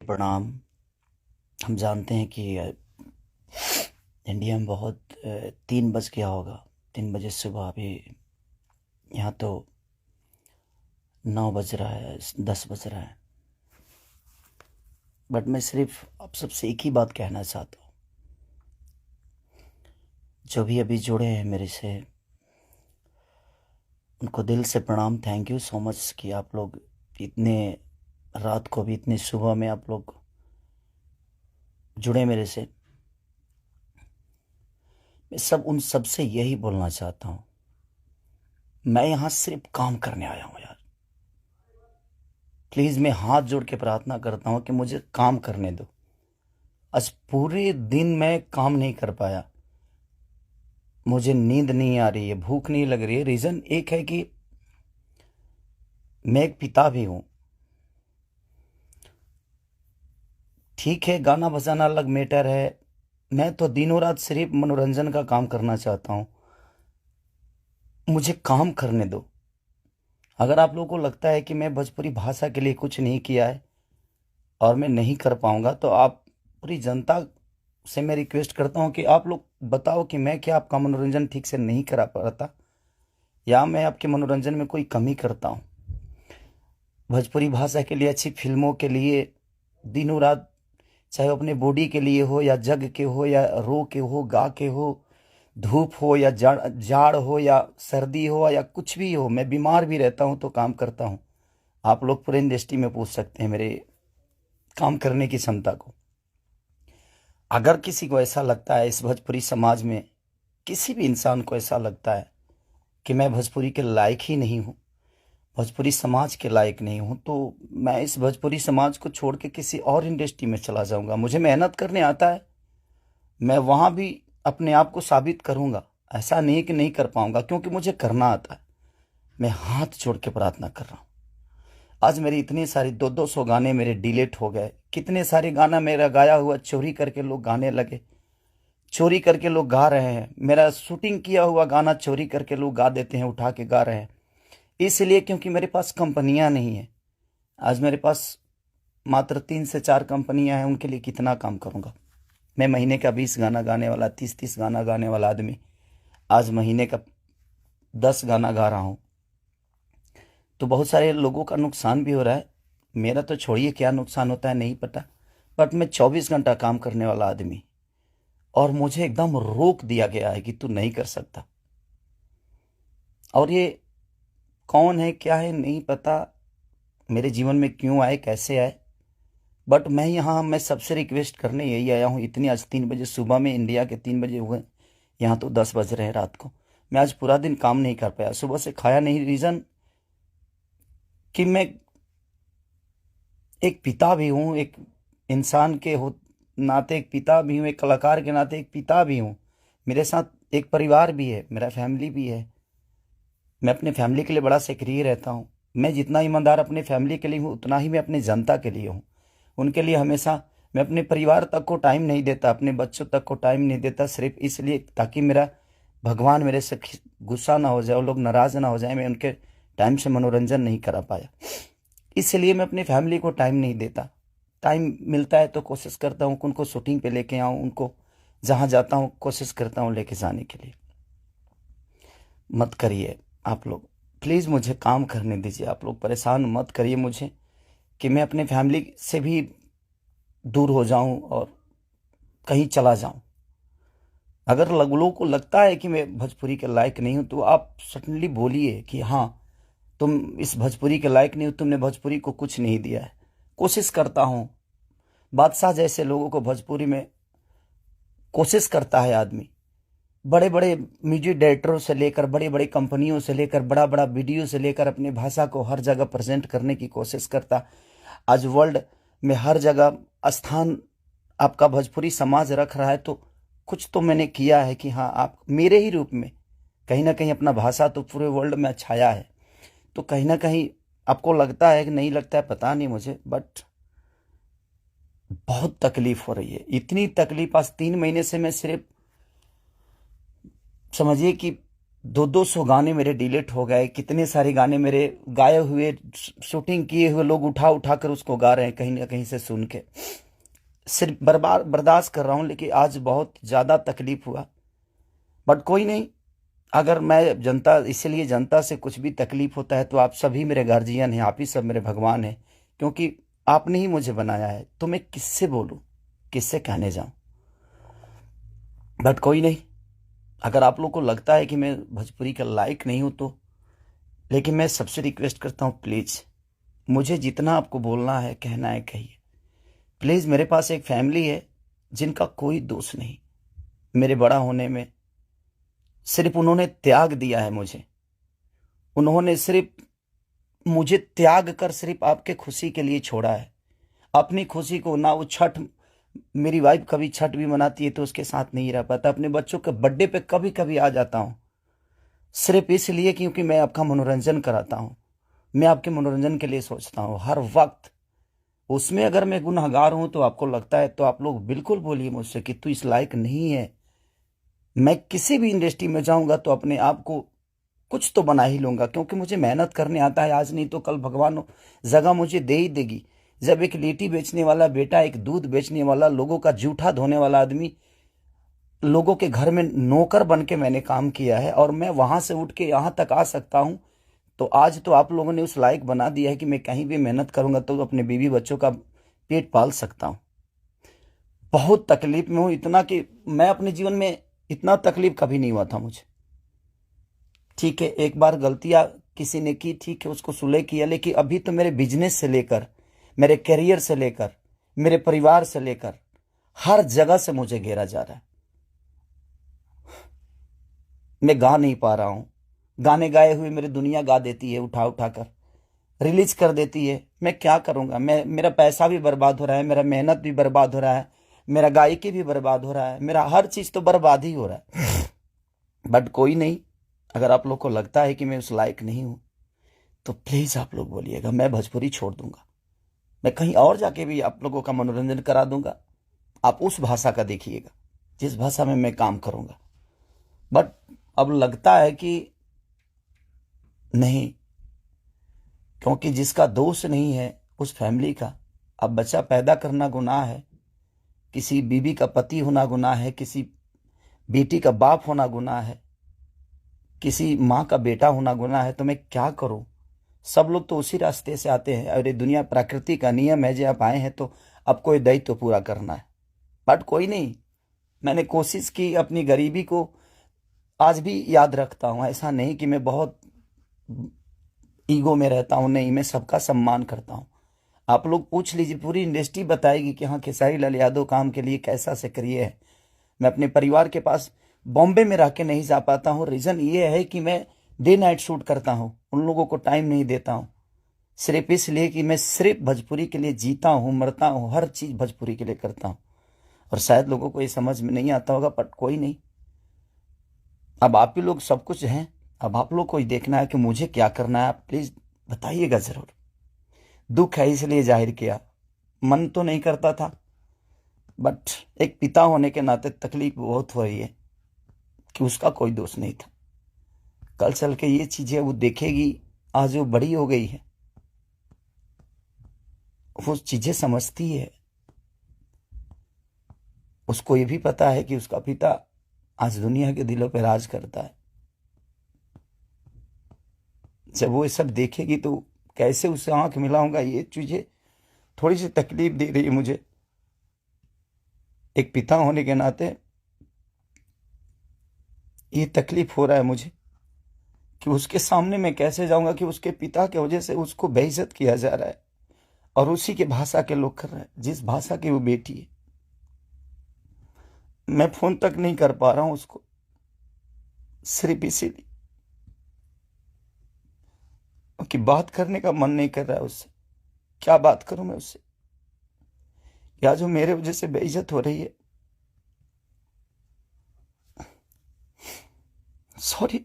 प्रणाम। हम जानते हैं कि इंडिया में बहुत 3 बज गया होगा। 3 बजे सुबह। अभी यहाँ तो 9 बज रहा है, 10 बज रहा है। बट मैं सिर्फ आप सबसे एक ही बात कहना चाहता हूँ। जो भी अभी जुड़े हैं मेरे से, उनको दिल से प्रणाम। थैंक यू सो मच कि आप लोग इतने रात को भी, इतने सुबह में आप लोग जुड़े मेरे से। मैं उन सबसे यही बोलना चाहता हूँ, मैं यहाँ सिर्फ काम करने आया हूँ यार। प्लीज़ मैं हाथ जोड़ के प्रार्थना करता हूँ कि मुझे काम करने दो। आज पूरे दिन मैं काम नहीं कर पाया। मुझे नींद नहीं आ रही है, भूख नहीं लग रही है। रीज़न एक है कि मैं एक पिता भी हूँ। ठीक है, गाना बजाना अलग मैटर है। मैं तो दिनों रात सिर्फ मनोरंजन का काम करना चाहता हूँ। मुझे काम करने दो। अगर आप लोगों को लगता है कि मैं भोजपुरी भाषा के लिए कुछ नहीं किया है और मैं नहीं कर पाऊंगा, तो आप पूरी जनता से मैं रिक्वेस्ट करता हूं कि आप लोग बताओ कि मैं क्या आपका मनोरंजन ठीक से नहीं करा पाता, या मैं आपके मनोरंजन में कोई कमी करता हूं। भोजपुरी भाषा के लिए, अच्छी फिल्मों के लिए दिनों रात, चाहे वो अपने बॉडी के लिए हो या जग के हो या रो के हो, गा के हो, धूप हो या जाड़ जाड़ हो या सर्दी हो या कुछ भी हो, मैं बीमार भी रहता हूं तो काम करता हूं। आप लोग पूरे इंडस्ट्री में पूछ सकते हैं मेरे काम करने की क्षमता को। अगर किसी को ऐसा लगता है, इस भोजपुरी समाज में किसी भी इंसान को ऐसा लगता है कि मैं भोजपुरी के लायक ही नहीं हूँ, भोजपुरी समाज के लायक नहीं हूँ, तो मैं इस भोजपुरी समाज को छोड़ के किसी और इंडस्ट्री में चला जाऊंगा। मुझे मेहनत करने आता है, मैं वहां भी अपने आप को साबित करूंगा। ऐसा नहीं कि नहीं कर पाऊंगा, क्योंकि मुझे करना आता है। मैं हाथ जोड़ के प्रार्थना कर रहा हूँ। आज मेरी इतनी सारी 200 गाने मेरे डिलीट हो गए। कितने सारे गाना मेरा गाया हुआ चोरी करके लोग गाने लगे, चोरी करके लोग गा रहे हैं। मेरा शूटिंग किया हुआ गाना चोरी करके लोग गा देते हैं, उठा के गा रहे हैं। इसलिए क्योंकि मेरे पास कंपनियां नहीं है। आज मेरे पास मात्र 3 से 4 कंपनियां हैं। उनके लिए कितना काम करूंगा मैं? महीने का 20 गाना गाने वाला, 30 गाना गाने वाला आदमी आज महीने का 10 गाना गा रहा हूं। तो बहुत सारे लोगों का नुकसान भी हो रहा है। मेरा तो छोड़िए, क्या नुकसान होता है नहीं पता। बट मैं 24 घंटा काम करने वाला आदमी, और मुझे एकदम रोक दिया गया है कि तू नहीं कर सकता। और ये कौन है, क्या है, नहीं पता। मेरे जीवन में क्यों आए, कैसे आए। बट मैं सबसे रिक्वेस्ट करने यही आया हूँ। इतनी आज 3 बजे सुबह में, इंडिया के 3 बजे हुए, यहाँ तो 10 बज रहे हैं रात को। मैं आज पूरा दिन काम नहीं कर पाया, सुबह से खाया नहीं। रीज़न कि मैं एक पिता भी हूँ, एक इंसान के हो नाते एक पिता भी हूँ, एक कलाकार के नाते एक पिता भी हूँ। मेरे साथ एक परिवार भी है, मेरा फैमिली भी है। मैं अपने फैमिली के लिए बड़ा सक्रिय रहता हूँ। मैं जितना ईमानदार अपने फैमिली के लिए हूँ, उतना ही मैं अपने जनता के लिए हूँ। उनके लिए हमेशा मैं अपने परिवार तक को टाइम नहीं देता, अपने बच्चों तक को टाइम नहीं देता, सिर्फ इसलिए ताकि मेरा भगवान मेरे से गुस्सा ना हो जाए, वो लोग नाराज ना हो जाए। मैं उनके टाइम से मनोरंजन नहीं करा पाया, इसलिए मैं अपनी फैमिली को टाइम नहीं देता। टाइम मिलता है तो कोशिश करता हूँ कि उनको शूटिंग पे लेके आऊँ, उनको जहाँ जाता हूँ कोशिश करता हूँ लेके जाने के लिए। मत करिए आप लोग, प्लीज़ मुझे काम करने दीजिए। आप लोग परेशान मत करिए मुझे कि मैं अपने फैमिली से भी दूर हो जाऊं और कहीं चला जाऊं। अगर लोगों को लगता है कि मैं भोजपुरी के लायक नहीं हूं, तो आप सडनली बोलिए कि हाँ, तुम इस भोजपुरी के लायक नहीं हो, तुमने भोजपुरी को कुछ नहीं दिया है। कोशिश करता हूं। बादशाह जैसे लोगों को भोजपुरी में कोशिश करता है आदमी। बड़े बड़े म्यूजिक डायरेक्टरों से लेकर, बड़ी बड़ी कंपनियों से लेकर, बड़ा बड़ा वीडियो से लेकर अपनी भाषा को हर जगह प्रेजेंट करने की कोशिश करता। आज वर्ल्ड में हर जगह स्थान आपका भोजपुरी समाज रख रहा है, तो कुछ तो मैंने किया है कि हाँ, आप मेरे ही रूप में कहीं ना कहीं अपना भाषा तो पूरे वर्ल्ड में छाया है। तो कहीं ना कहीं आपको लगता है कि नहीं लगता है, पता नहीं मुझे, बट बहुत तकलीफ हो रही है। इतनी तकलीफ आज 3 महीने से मैं सिर्फ समझिए कि 200 गाने मेरे डिलीट हो गए, कितने सारे गाने मेरे गाए हुए, शूटिंग किए हुए लोग उठा उठा कर उसको गा रहे हैं कहीं ना कहीं से सुन के। सिर्फ बर्बाद बर्दाश्त कर रहा हूं, लेकिन आज बहुत ज़्यादा तकलीफ हुआ। बट कोई नहीं, अगर मैं जनता, इसीलिए जनता से कुछ भी तकलीफ होता है तो आप सभी मेरे गार्जियन हैं, आप ही सब मेरे भगवान हैं, क्योंकि आपने ही मुझे बनाया है। तो मैं किससे बोलूं, किससे कहने जाऊं। बट कोई नहीं, अगर आप लोग को लगता है कि मैं भोजपुरी का लायक नहीं हूं तो, लेकिन मैं सबसे रिक्वेस्ट करता हूं, प्लीज़ मुझे जितना आपको बोलना है, कहना है, कहिए प्लीज़। मेरे पास एक फैमिली है जिनका कोई दोष नहीं मेरे बड़ा होने में। सिर्फ उन्होंने त्याग दिया है मुझे, उन्होंने सिर्फ मुझे त्याग कर सिर्फ आपके खुशी के लिए छोड़ा है। अपनी खुशी को ना, वो छठ, मेरी वाइफ कभी छठ भी मनाती है तो उसके साथ नहीं रह पाता। अपने बच्चों के बर्थडे पे कभी कभी आ जाता हूँ, सिर्फ इसलिए क्योंकि मैं आपका मनोरंजन कराता हूँ, मैं आपके मनोरंजन के लिए सोचता हूँ हर वक्त। उसमें अगर मैं गुनहगार हूं तो आपको लगता है तो आप लोग बिल्कुल बोलिए मुझसे कि तू इस लायक नहीं है। मैं किसी भी इंडस्ट्री में जाऊंगा तो अपने आप को कुछ तो बना ही लूंगा, क्योंकि मुझे मेहनत करने आता है। आज नहीं तो कल भगवान जगह मुझे दे ही देगी। जब एक लिट्टी बेचने वाला बेटा, एक दूध बेचने वाला, लोगों का जूठा धोने वाला आदमी, लोगों के घर में नौकर बन के मैंने काम किया है और मैं वहां से उठ के यहां तक आ सकता हूं, तो आज तो आप लोगों ने उस लायक बना दिया है कि मैं कहीं भी मेहनत करूंगा तो अपने बीवी बच्चों का पेट पाल सकता हूं। बहुत तकलीफ में हूं, इतना कि मैं अपने जीवन में इतना तकलीफ कभी नहीं हुआ था मुझे। ठीक है, एक बार गलतियां किसी ने की, ठीक है, उसको सुलह किया, लेकिन अभी तो मेरे बिजनेस से लेकर, मेरे करियर से लेकर, मेरे परिवार से लेकर हर जगह से मुझे घेरा जा रहा है। मैं गा नहीं पा रहा हूं। गाने गाए हुए मेरी दुनिया गा देती है, उठा उठा कर रिलीज कर देती है। मैं क्या करूंगा, मेरा पैसा भी बर्बाद हो रहा है, मेरा मेहनत भी बर्बाद हो रहा है, मेरा गायकी भी बर्बाद हो रहा है, मेरा हर चीज तो बर्बाद ही हो रहा है। बट कोई नहीं, अगर आप लोग को लगता है कि मैं उस लायक नहीं हूं तो प्लीज आप लोग बोलिएगा, मैं भोजपुरी छोड़ दूंगा। मैं कहीं और जाके भी आप लोगों का मनोरंजन करा दूंगा। आप उस भाषा का देखिएगा जिस भाषा में मैं काम करूंगा। बट अब लगता है कि नहीं, क्योंकि जिसका दोष नहीं है उस फैमिली का, अब बच्चा पैदा करना गुनाह है, किसी बीवी का पति होना गुनाह है, किसी बेटी का बाप होना गुनाह है, किसी माँ का बेटा होना गुनाह है, तो मैं क्या करूं। सब लोग तो उसी रास्ते से आते हैं और ये दुनिया प्रकृति का नियम है, जो आप आए हैं तो आपको ये दायित्व तो पूरा करना है। बट कोई नहीं, मैंने कोशिश की, अपनी गरीबी को आज भी याद रखता हूं। ऐसा नहीं कि मैं बहुत ईगो में रहता हूं, नहीं, मैं सबका सम्मान करता हूं। आप लोग पूछ लीजिए, पूरी इंडस्ट्री बताएगी कि हाँ, खेसारी लाल यादव काम के लिए कैसा सक्रिय है। मैं अपने परिवार के पास बॉम्बे में रह के नहीं जा पाता हूँ। रीज़न ये है कि मैं डे नाइट शूट करता हूँ, उन लोगों को टाइम नहीं देता हूँ, सिर्फ इसलिए कि मैं सिर्फ भोजपुरी के लिए जीता हूँ, मरता हूँ, हर चीज़ भोजपुरी के लिए करता हूँ। और शायद लोगों को ये समझ में नहीं आता होगा, बट कोई नहीं, अब आप ही लोग सब कुछ हैं। अब आप लोग को ही देखना है कि मुझे क्या करना है। आप प्लीज़ बताइएगा ज़रूर। दुख है इसलिए जाहिर किया, मन तो नहीं करता था, बट एक पिता होने के नाते तकलीफ बहुत हो रही है कि उसका कोई दोष नहीं था। कल चल के ये चीजें वो देखेगी, आज वो बड़ी हो गई है, वो चीजें समझती है। उसको ये भी पता है कि उसका पिता आज दुनिया के दिलों पर राज करता है। जब वो ये सब देखेगी तो कैसे उससे आंख मिलाऊंगा, ये चीजें थोड़ी सी तकलीफ दे रही है मुझे। एक पिता होने के नाते ये तकलीफ हो रहा है मुझे कि उसके सामने मैं कैसे जाऊंगा कि उसके पिता के वजह से उसको बेइज्जत किया जा रहा है और उसी के भाषा के लोग कर रहे हैं, जिस भाषा की वो बेटी है। मैं फोन तक नहीं कर पा रहा हूं उसको, सिर्फ इसीलिए कि बात करने का मन नहीं कर रहा है उससे। क्या बात करूं मैं उससे, या जो मेरे वजह से बेइज्जत हो रही है। सॉरी।